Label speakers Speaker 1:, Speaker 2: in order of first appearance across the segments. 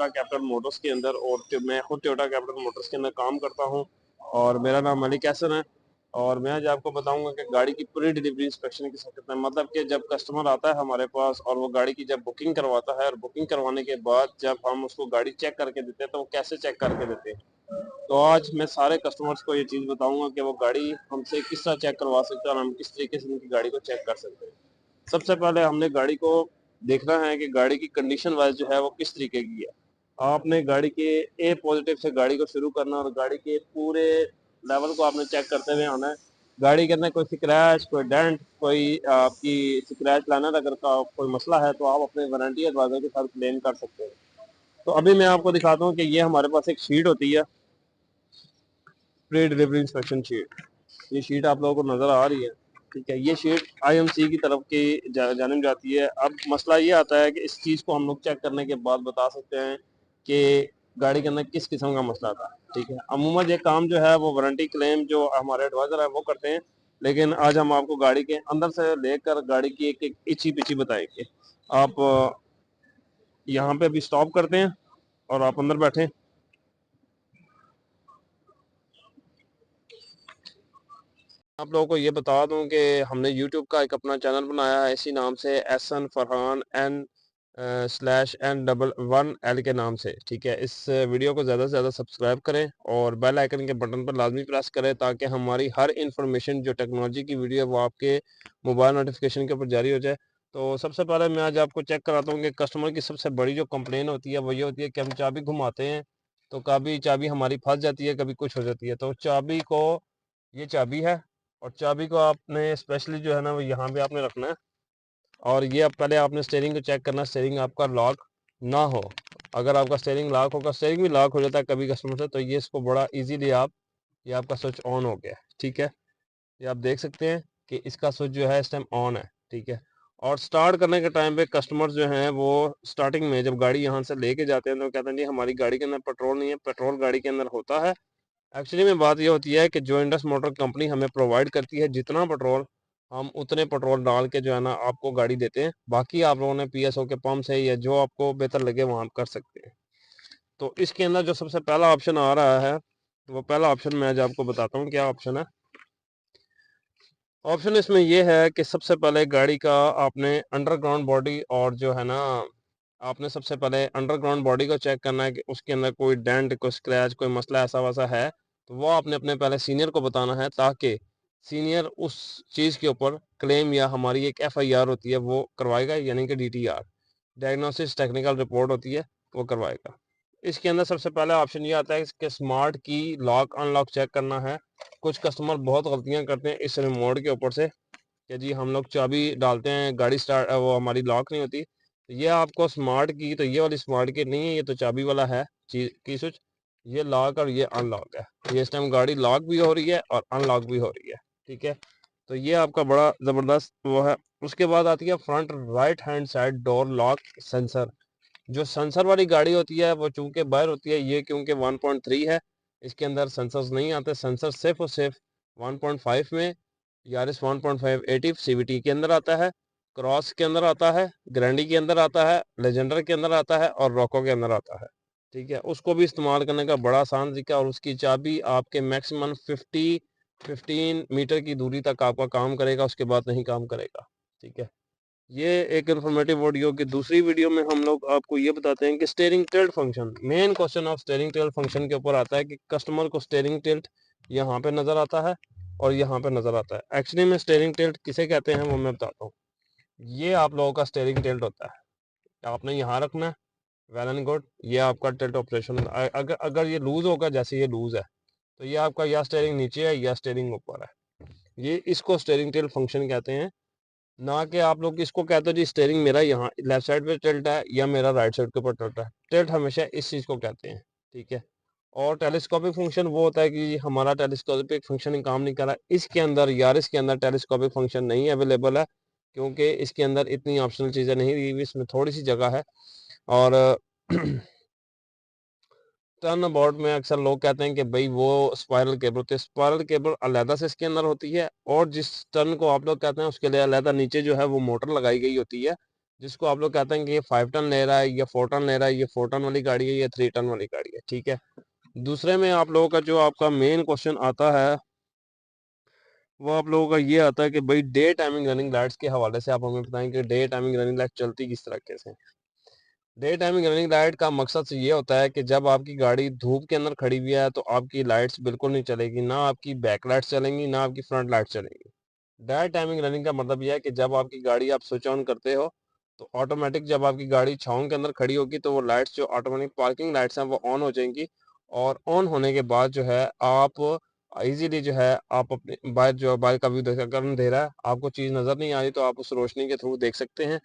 Speaker 1: Toyota capital Motors के अंदर, और मैं खुद टोयोटा कैपिटल मोटर्स के अंदर काम करता हूँ और मेरा नाम मलिक हसन है। और मैं आज आपको बताऊंगा कि गाड़ी की प्री डिलीवरी इंस्पेक्शन किसे कहते हैं। मतलब कि जब कस्टमर आता है हमारे पास और वो गाड़ी की जब बुकिंग करवाता है, और बुकिंग करवाने के बाद जब हम उसको गाड़ी चेक करके देते हैं तो वो कैसे चेक करके देते हैं। तो आज मैं सारे कस्टमर्स को ये चीज़ बताऊंगा कि वो गाड़ी हमसे किस तरह चेक करवा सकते हैं और हम किस तरीके से उनकी गाड़ी को चेक कर सकते हैं। सबसे पहले हमने गाड़ी को देखना है कि गाड़ी की कंडीशन वाइज जो है वो किस तरीके की है। आपने गाड़ी के ए पॉजिटिव से गाड़ी को शुरू करना और गाड़ी के पूरे लेवल को आपने चेक करते हुए आना है। गाड़ी के अंदर कोई स्क्रैच, कोई डेंट, कोई आपकी स्क्रैच लाइनर अगर का कोई मसला है तो आप अपने वारंटी एडवाइजर के साथ क्लेम कर सकते हैं। तो अभी मैं आपको दिखाता हूँ कि ये हमारे पास एक शीट होती है, प्री डिलीवरी इंस्पेक्शन शीट। ये शीट आप लोगों को नज़र आ रही है, ठीक है। ये शीट आईएमसी की तरफ की जानिब जाती है। अब मसला ये आता है कि इस चीज़ को हम लोग चेक करने के बाद बता सकते हैं कि गाड़ी के अंदर किस किस्म का मसला था, ठीक है। अमूमन ये काम जो है वो वारंटी क्लेम जो हमारे एडवाइज़र है वो करते हैं, लेकिन आज हम आपको गाड़ी के अंदर से लेकर गाड़ी की एक एक इची पिची बताएंगे। आप यहाँ पे अभी स्टॉप करते हैं और आप अंदर बैठें। आप लोगों को ये बता दूं कि हमने YouTube का एक अपना चैनल बनाया है इसी नाम से, एहसन फरहान N/N11L के नाम से, ठीक है। इस वीडियो को ज़्यादा से ज़्यादा सब्सक्राइब करें और बेल आइकन के बटन पर लाजमी प्रेस करें ताकि हमारी हर इंफॉर्मेशन जो टेक्नोलॉजी की वीडियो है वो आपके मोबाइल नोटिफिकेशन के ऊपर जारी हो जाए। तो सबसे पहले मैं आज आपको चेक कराता हूँ कि कस्टमर की सबसे बड़ी जो कंप्लेन होती है वो ये होती है कि हम चाबी घुमाते हैं तो कभी चाबी हमारी फंस जाती है, कभी कुछ हो जाती है। तो चाबी को, ये चाबी है और चाबी को आपने स्पेशली जो है ना वो यहाँ पे आपने रखना है। और ये अब पहले आपने स्टीयरिंग को चेक करना, स्टीयरिंग आपका लॉक ना हो। अगर आपका स्टीयरिंग लॉक होगा, स्टीयरिंग भी लॉक हो जाता है कभी कस्टमर से, तो ये इसको बड़ा इजीली आप, ये आपका स्विच ऑन हो गया, ठीक है। ये आप देख सकते हैं कि इसका स्विच जो है इस टाइम ऑन है, ठीक है। और स्टार्ट करने के टाइम पे कस्टमर जो हैं वो स्टार्टिंग में जब गाड़ी यहाँ से लेके जाते हैं तो कहते हैं जी हमारी गाड़ी के अंदर पेट्रोल नहीं है। पेट्रोल गाड़ी के अंदर होता है। एक्चुअली में बात ये होती है कि जो इंडस मोटर कंपनी हमें प्रोवाइड करती है जितना पेट्रोल, हम उतने पेट्रोल डाल के जो है ना आपको गाड़ी देते हैं। बाकी आप लोगों ने पीएसओ के पंप से या जो आपको बेहतर लगे वहाँ कर सकते हैं। तो इसके अंदर जो सबसे पहला ऑप्शन आ रहा है वो पहला ऑप्शन मैं आज आपको बताता हूँ क्या ऑप्शन है। ऑप्शन इसमें ये है कि सबसे पहले गाड़ी का आपने अंडरग्राउंड बॉडी और जो है ना आपने सबसे पहले अंडरग्राउंड बॉडी को चेक करना है कि उसके अंदर कोई डेंट, कोई स्क्रैच, कोई मसला ऐसा वैसा है तो वो आपने अपने पहले सीनियर को बताना है ताकि सीनियर उस चीज़ के ऊपर क्लेम या हमारी एक एफआईआर होती है वो करवाएगा, यानी कि डीटीआर, डायग्नोसिस टेक्निकल रिपोर्ट होती है वो करवाएगा। इसके अंदर सबसे पहला ऑप्शन ये आता है कि स्मार्ट की लॉक अनलॉक चेक करना है। कुछ कस्टमर बहुत गलतियां करते हैं इस रिमोट के ऊपर से कि जी हम लोग चाबी डालते हैं, गाड़ी स्टार्ट, वो हमारी लॉक नहीं होती। तो ये आपको स्मार्ट की, तो ये वाली स्मार्ट की नहीं है, ये तो चाबी वाला है चीज की स्विच। ये लॉक और ये अनलॉक है। ये इस टाइम गाड़ी लॉक भी हो रही है और अनलॉक भी हो रही है, ठीक है। तो ये आपका बड़ा ज़बरदस्त वो है। उसके बाद आती है front right hand side door lock sensor. जो सेंसर वाली गाड़ी होती है वो चूंकि बाहर होती है, ये क्योंकि 1.3 है इसके अंदर सेंसर्स नहीं आते। सेंसर सिर्फ और सिर्फ 1.5 में, यारिस 1.5 एटिव सीवीटी के अंदर आता है, क्रॉस के अंदर आता है, ग्रैंडी के अंदर आता है, लेजेंडर के अंदर आता है और रॉको के अंदर आता है, ठीक है। उसको भी इस्तेमाल करने का बड़ा आसान तरीका है और उसकी चाबी आपके मैक्सिमम 15 मीटर की दूरी तक आपका काम करेगा, उसके बाद नहीं काम करेगा, ठीक है। ये एक इन्फॉर्मेटिव वीडियो की दूसरी वीडियो में हम लोग आपको ये बताते हैं कि steering tilt function, main question of steering tilt function के ऊपर आता है कि कस्टमर को स्टीयरिंग टिल्ट यहाँ पे नज़र आता है और यहाँ पे नज़र आता है। एक्चुअली में स्टीयरिंग टिल्ट किसे कहते हैं वो मैं बताता हूँ। ये आप लोगों का स्टीयरिंग टिल्ट होता है, आपने यहाँ रखना है, वेल एंड गुड। ये आपका टिल्ट ऑपरेशन, अगर अगर ये लूज होगा, जैसे ये लूज है तो ये आपका या स्टीयरिंग नीचे है या स्टीयरिंग ऊपर है। ये इसको स्टीयरिंग टिल्ट फंक्शन कहते हैं। ना कि आप लोग इसको कहते हो जी स्टेयरिंग मेरा यहाँ लेफ्ट साइड पे टिल्ट है या मेरा राइट साइड के ऊपर टिल्ट है। टिल्ट हमेशा इस चीज़ को कहते हैं, ठीक है। और टेलीस्कोपिक फंक्शन वो होता है कि हमारा टेलीस्कोपिक फंक्शन काम नहीं कर रहा। इसके अंदर यारिस के अंदर टेलीस्कोपिक फंक्शन नहीं अवेलेबल है क्योंकि इसके अंदर इतनी ऑप्शनल चीज़ें नहीं दी हुई, इसमें थोड़ी सी जगह है। और टर्न अबाउट में अक्सर लोग कहते हैं कि भाई वो स्पायरल केबल होती है। स्पायरल केबल अलहदा से इसके अंदर होती है और जिस टर्न को आप लोग कहते हैं उसके लिए अलहदा नीचे जो है वो मोटर लगाई गई होती है जिसको आप लोग कहते हैं कि ये 5 टन ले रहा है, ये 4 टन ले रहा है, ये 4 टन वाली गाड़ी है, ये 3 टन वाली गाड़ी है, ठीक है। दूसरे में आप लोगों का जो आपका मेन क्वेश्चन आता है वो आप लोगों का ये आता है कि भाई डे टाइमिंग रनिंग लाइट्स के हवाले से आप हमें बताएं कि डे टाइमिंग रनिंग लाइट चलती किस तरीके से। डे टाइमिंग रनिंग लाइट का मकसद से ये होता है कि जब आपकी गाड़ी धूप के अंदर खड़ी हुई है तो आपकी लाइट्स बिल्कुल नहीं चलेगी, ना आपकी बैक लाइट्स चलेंगी, ना आपकी फ्रंट लाइट्स चलेंगी। डे टाइमिंग रनिंग का मतलब यह है कि जब आपकी गाड़ी आप स्विच ऑन करते हो तो ऑटोमेटिक जब आपकी गाड़ी छाँव के अंदर खड़ी होगी तो वो लाइट्स जो ऑटोमेटिक पार्किंग लाइट्स हैं वो ऑन हो जाएंगी, और ऑन होने के बाद जो है आप इजीली जो है आप अपने बाहर का व्यू देख, अगर अंधेरा है आपको चीज़ नज़र नहीं आ रही तो आप उस रोशनी के थ्रू देख सकते हैं।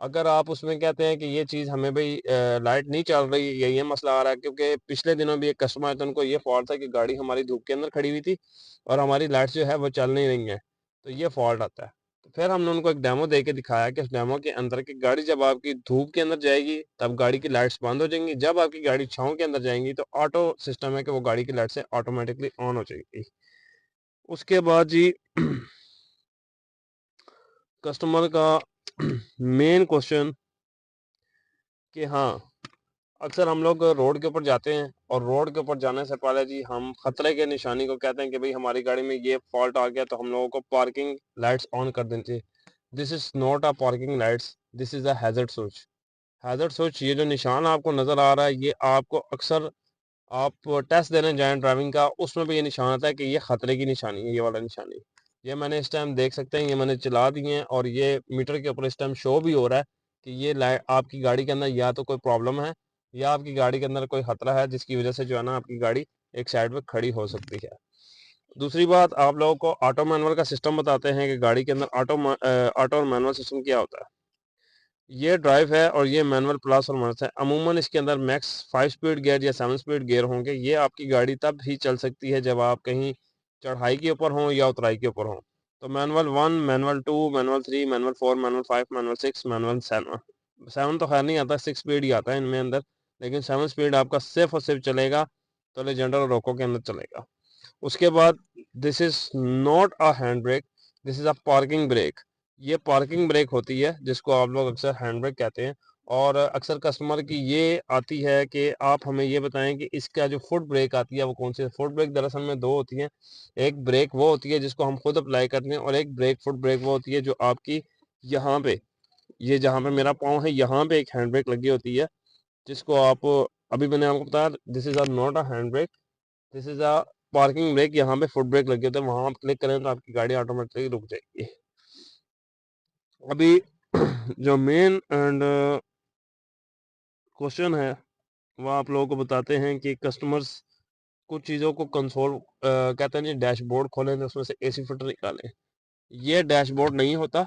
Speaker 1: अगर आप उसमें कहते हैं कि ये चीज़ हमें भाई लाइट नहीं चल रही, ये मसला आ रहा है, क्योंकि पिछले दिनों भी एक कस्टमर आया था, उनको ये फॉल्ट था कि गाड़ी हमारी धूप के अंदर खड़ी हुई थी और हमारी लाइट्स जो है वो चल नहीं रही हैं, तो ये फॉल्ट आता है। तो फिर हमने उनको एक डेमो दे के दिखाया कि उस डेमो के अंदर की गाड़ी जब आपकी धूप के अंदर जाएगी तब गाड़ी की लाइट्स बंद हो जाएंगी, जब आपकी गाड़ी छाँव के अंदर जाएंगी तो ऑटो सिस्टम है कि वो गाड़ी की लाइट्स ऑटोमेटिकली ऑन हो जाएगी। उसके बाद जी कस्टमर का मेन क्वेश्चन कि हाँ, अक्सर हम लोग रोड के ऊपर जाते हैं और रोड के ऊपर जाने से पहले जी हम खतरे के निशानी को कहते हैं कि भाई हमारी गाड़ी में ये फॉल्ट आ गया तो हम लोगों को पार्किंग लाइट्स ऑन कर देनी चाहिए। This is not a parking lights, this is a hazard switch. Hazard switch, ये जो निशान आपको नज़र आ रहा है ये आपको अक्सर आप टेस्ट देने जाएं ड्राइविंग का, उसमें भी ये निशान आता है कि ये खतरे की निशानी है, ये वाला निशानी। ये मैंने इस टाइम देख सकते हैं, ये मैंने चला दिए हैं और ये मीटर के ऊपर इस टाइम शो भी हो रहा है कि ये लाइट आपकी गाड़ी के अंदर या तो कोई प्रॉब्लम है या आपकी गाड़ी के अंदर कोई खतरा है जिसकी वजह से जो है ना आपकी गाड़ी एक साइड पे खड़ी हो सकती है। दूसरी बात, आप लोगों को ऑटो मैनुअल का सिस्टम बताते हैं कि गाड़ी के अंदर ऑटो और मैनुअल सिस्टम क्या होता है। ये ड्राइव है और ये मैनुअल प्लस और माइनस है। अमूमन इसके अंदर मैक्स 5 स्पीड गियर या 7 स्पीड गियर होंगे। ये आपकी गाड़ी तब ही चल सकती है जब आप कहीं चढ़ाई के ऊपर हों या उतराई के ऊपर हों। तो manual 1, manual 2, manual 3, manual 4, manual 5, manual 6, manual 7। 7 तो खैर नहीं आता, 6 स्पीड ही आता है इनमें अंदर, लेकिन 7 स्पीड आपका सिर्फ और सिर्फ चलेगा तो लेजेंडर और रोको के अंदर चलेगा। उसके बाद this is not a hand brake, this is a parking brake. ये पार्किंग ब्रेक होती है जिसको आप लोग अक्सर हैंड ब्रेक कहते हैं। और अक्सर कस्टमर की ये आती है कि आप हमें ये बताएं कि इसका जो फुट ब्रेक आती है वो कौन सी है। फुट ब्रेक दरअसल में दो होती हैं। एक ब्रेक वो होती है जिसको हम खुद अप्लाई करते हैं और एक ब्रेक फुट ब्रेक वो होती है जो आपकी यहाँ पे, ये जहाँ पे मेरा पाँव है यहाँ पे एक हैंड ब्रेक लगी होती है, जिसको आप अभी मैंने आपको बताया this is not a hand brake, this is a parking brake. यहाँ पे फुट ब्रेक लगे होते हैं, वहां आप क्लिक करें तो आपकी गाड़ी ऑटोमेटिकली रुक जाएगी। अभी जो मेन एंड क्वेश्चन है वो आप लोगों को बताते हैं कि कस्टमर्स कुछ चीज़ों को कंसोल कहते हैं जी डैशबोर्ड खोलें तो उसमें से एसी फिल्टर निकालें। ये डैशबोर्ड नहीं होता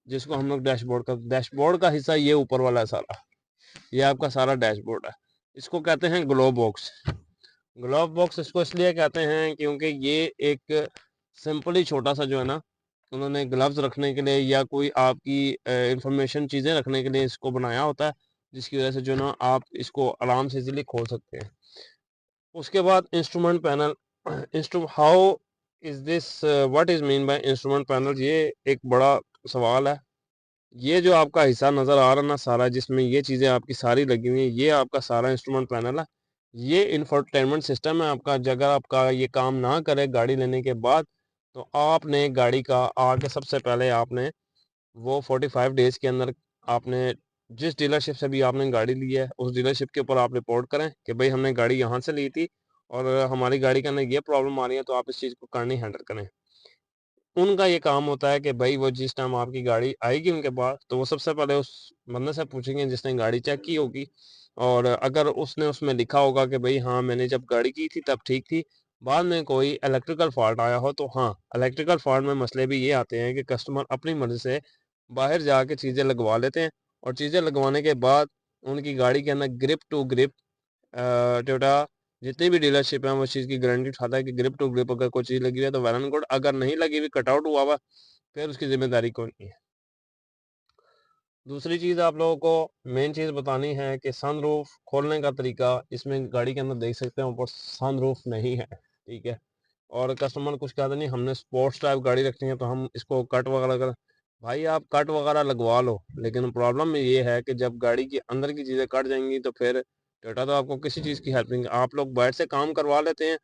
Speaker 1: जिसको हम लोग डैशबोर्ड का हिस्सा ये ऊपर वाला है सारा, ये आपका सारा डैशबोर्ड है। इसको कहते हैं ग्लो बॉक्स। ग्लोव बॉक्स इसको इसलिए कहते हैं क्योंकि ये एक सिंपल ही छोटा सा जो है ना, उन्होंने ग्लव्स रखने के लिए या कोई आपकी इंफॉर्मेशन चीज़ें रखने के लिए इसको बनाया होता है, जिसकी वजह से जो ना आप इसको आराम से इजीली खोल सकते हैं। उसके बाद इंस्ट्रूमेंट पैनल। इंस्ट्रू how is this, what is mean by instrument panel, ये एक बड़ा सवाल है। ये जो आपका हिस्सा नज़र आ रहा है ना सारा, जिसमें ये चीज़ें आपकी सारी लगी हुई हैं, ये आपका सारा इंस्ट्रूमेंट पैनल है। ये इंफोटेनमेंट सिस्टम है आपका। अगर आपका ये काम ना करे गाड़ी लेने के बाद तो आपने गाड़ी का आगे सबसे पहले आपने वो 45 डेज़ के अंदर आपने जिस डीलरशिप से भी आपने गाड़ी ली है उस डीलरशिप के ऊपर आप रिपोर्ट करें कि भाई हमने गाड़ी यहाँ से ली थी और हमारी गाड़ी के अंदर ये प्रॉब्लम आ रही है, तो आप इस चीज़ को करनी हैंडल करें। उनका ये काम होता है कि भाई वो जिस टाइम आपकी गाड़ी आएगी उनके पास तो वो सबसे पहले उस बंदे से पूछेंगे जिसने गाड़ी चेक की होगी, और अगर उसने उसमें लिखा होगा कि भाई हाँ मैंने जब गाड़ी की थी तब ठीक थी, बाद में कोई इलेक्ट्रिकल फॉल्ट आया हो तो हाँ, इलेक्ट्रिकल फॉल्ट में मसले भी ये आते हैं कि कस्टमर अपनी मर्ज़ी से बाहर जाके चीज़ें लगवा लेते हैं और चीज़ें लगवाने के बाद उनकी गाड़ी के अंदर ग्रिप टू ग्रिप टोयोटा जितनी भी डीलरशिप है वो इस चीज़ की गारंटी उठाता है कि ग्रिप टू ग्रिप अगर कोई चीज़ लगी हुई है तो वेल एंड गुड, अगर नहीं लगी हुई कटआउट हुआ हुआ फिर उसकी जिम्मेदारी कौन है। दूसरी चीज़ आप लोगों को मेन चीज़ बतानी है कि सनरूफ खोलने का तरीका। इसमें गाड़ी के अंदर देख सकते हैं ऊपर सनरूफ नहीं है, ठीक है। और कस्टमर कुछ कहता नहीं हमने स्पोर्ट्स टाइप गाड़ी रखनी है तो हम इसको कट वगैरह कर, भाई आप कट वगैरह लगवा लो, लेकिन प्रॉब्लम ये है कि जब गाड़ी के अंदर की चीज़ें कट जाएंगी तो फिर टोयोटा तो आपको किसी चीज़ की हेल्प नहीं। आप लोग बाहर से काम करवा लेते हैं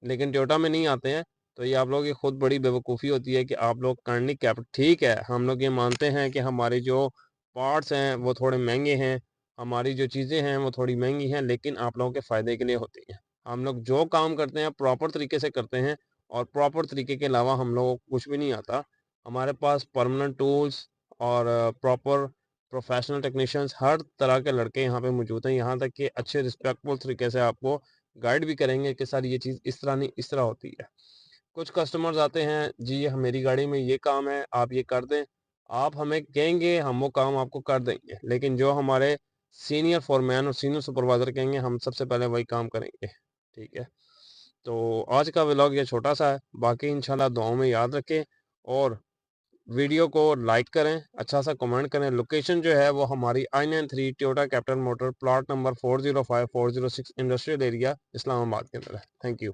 Speaker 1: लेकिन टोयोटा में नहीं आते हैं, तो ये आप लोगों की खुद बड़ी बेवकूफ़ी होती है कि आप लोग करनी क्या। ठीक है, हम लोग ये मानते हैं कि हमारी जो पार्ट्स हैं वो थोड़े महंगे हैं, हमारी जो चीज़ें हैं वो थोड़ी महंगी हैं, लेकिन आप लोगों के फ़ायदे के लिए होती हैं। हम लोग जो काम करते हैं प्रॉपर तरीके से करते हैं, और प्रॉपर तरीके के अलावा हम लोगों को कुछ भी नहीं आता। हमारे पास परमानेंट टूल्स और प्रॉपर प्रोफेशनल टेक्नीशियंस, हर तरह के लड़के यहाँ पे मौजूद हैं। यहाँ तक कि अच्छे रिस्पेक्टफुल तरीके से आपको गाइड भी करेंगे कि सर ये चीज़ इस तरह नहीं, इस तरह होती है। कुछ कस्टमर्स आते हैं, जी मेरी गाड़ी में ये काम है, आप ये कर दें। आप हमें कहेंगे, हम वो काम आपको कर देंगे, लेकिन जो हमारे सीनियर फोरमैन और सीनियर सुपरवाइज़र कहेंगे, हम सबसे पहले वही काम करेंगे। ठीक है, तो आज का व्लॉग ये छोटा सा है, बाकी इंशाल्लाह दुआओं में याद रखें, और वीडियो को लाइक करें, अच्छा सा कमेंट करें। लोकेशन जो है वो हमारी I93 Toyota capital motor, plot number 405 406 industrial area, Islamabad के अंदर है। Thank you.